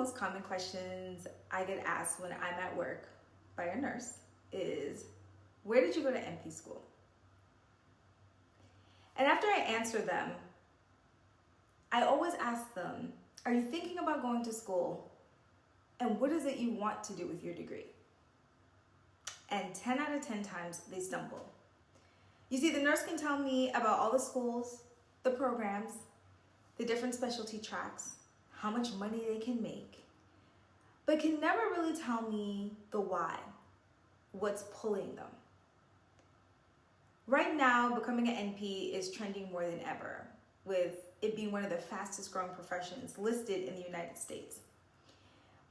most common questions I get asked when I'm at work by a nurse is, where did you go to NP school? And after I answer them, I always ask them, are you thinking about going to school? And what is it you want to do with your degree? And 10 out of 10 times they stumble. You see, the nurse can tell me about all the schools, the programs, the different specialty tracks, how much money they can make, but can never really tell me the why, what's pulling them. Right now, becoming an NP is trending more than ever, with it being one of the fastest growing professions listed in the United States.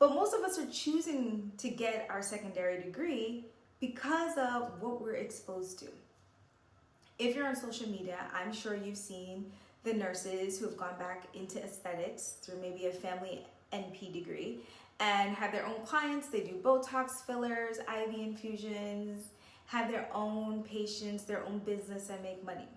But most of us are choosing to get our secondary degree because of what we're exposed to. If you're on social media, I'm sure you've seen the nurses who have gone back into aesthetics through maybe a family NP degree and have their own clients. They do Botox fillers, IV infusions, have their own patients, their own business, and make money.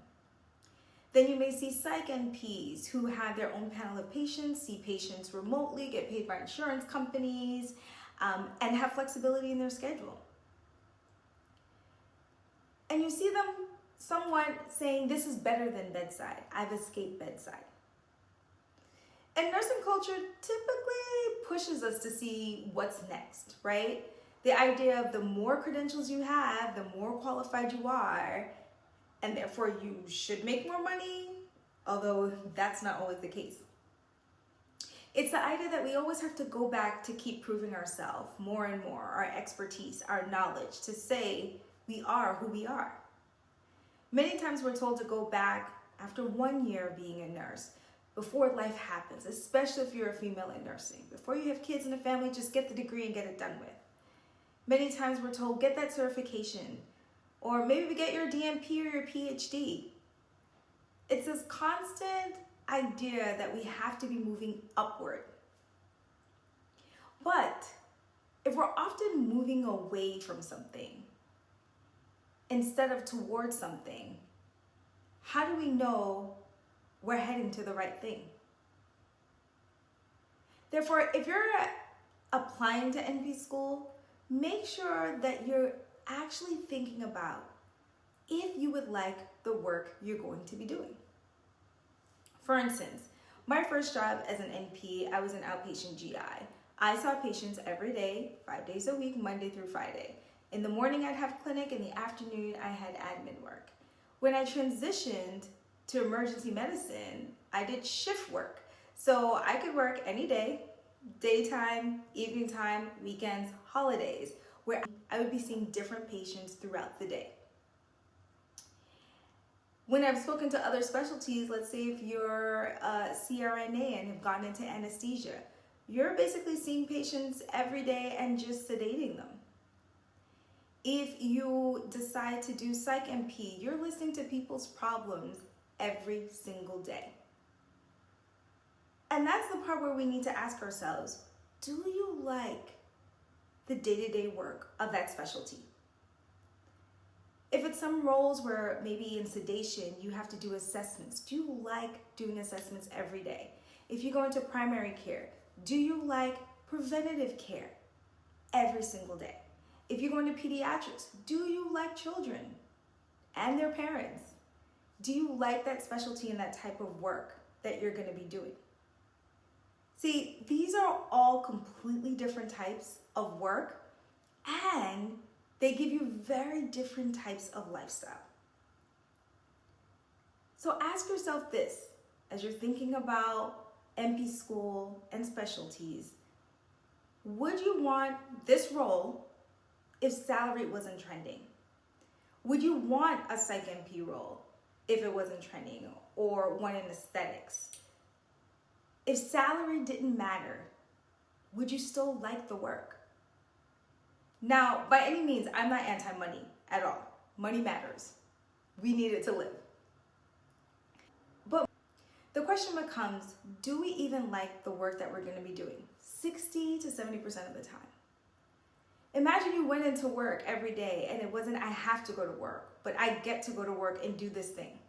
Then you may see psych NPs who have their own panel of patients, see patients remotely, get paid by insurance companies, and have flexibility in their schedule. And you see them somewhat saying, this is better than bedside. I've escaped bedside. And nursing culture typically pushes us to see what's next, right? The idea of the more credentials you have, the more qualified you are, and therefore you should make more money, although that's not always the case. It's the idea that we always have to go back to keep proving ourselves more and more, our expertise, our knowledge, to say we are who we are. Many times we're told to go back after 1 year of being a nurse, before life happens, especially if you're a female in nursing. Before you have kids and a family, just get the degree and get it done with. Many times we're told, get that certification, or maybe get your DMP or your PhD. It's this constant idea that we have to be moving upward. But if we're often moving away from something instead of towards something, how do we know we're heading to the right thing? Therefore, if you're applying to NP school, make sure that you're actually thinking about if you would like the work you're going to be doing. For instance, my first job as an NP, I was an outpatient GI. I saw patients every day, 5 days a week, Monday through Friday. In the morning, I'd have clinic. In the afternoon, I had admin work. When I transitioned to emergency medicine, I did shift work. So I could work any day, daytime, evening time, weekends, holidays, where I would be seeing different patients throughout the day. When I've spoken to other specialties, let's say if you're a CRNA and have gone into anesthesia, you're basically seeing patients every day and just sedating them. If you decide to do psych NP, you're listening to people's problems every single day. And that's the part where we need to ask ourselves, do you like the day-to-day work of that specialty? If it's some roles where maybe in sedation you have to do assessments, do you like doing assessments every day? If you go into primary care, do you like preventative care every single day? If you go into pediatrics, do you like children and their parents? Do you like that specialty and that type of work that you're going to be doing? See, these are all completely different types of work, and they give you very different types of lifestyle. So ask yourself this, as you're thinking about NP school and specialties, would you want this role if salary wasn't trending? Would you want a psych NP role if it wasn't trending, or one in aesthetics? If salary didn't matter, would you still like the work? Now, by any means, I'm not anti-money at all. Money matters. We need it to live. But the question becomes, do we even like the work that we're going to be doing 60 to 70% of the time? Imagine you went into work every day and it wasn't, I have to go to work, but I get to go to work and do this thing.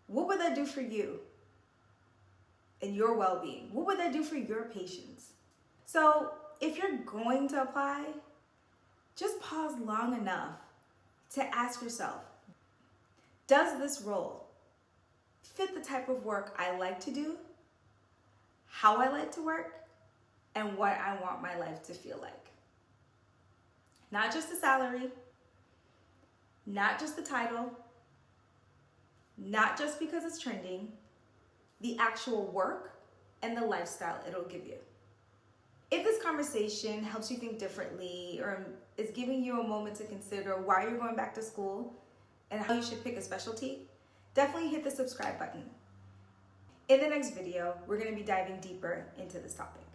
What would that do for you and your well-being? What would that do for your patients? So if you're going to apply, just pause long enough to ask yourself, does this role fit the type of work I like to do, how I like to work, and what I want my life to feel like? Not just the salary, not just the title, not just because it's trending, the actual work and the lifestyle it'll give you. If this conversation helps you think differently or is giving you a moment to consider why you're going back to school and how you should pick a specialty, definitely hit the subscribe button. In the next video, we're going to be diving deeper into this topic.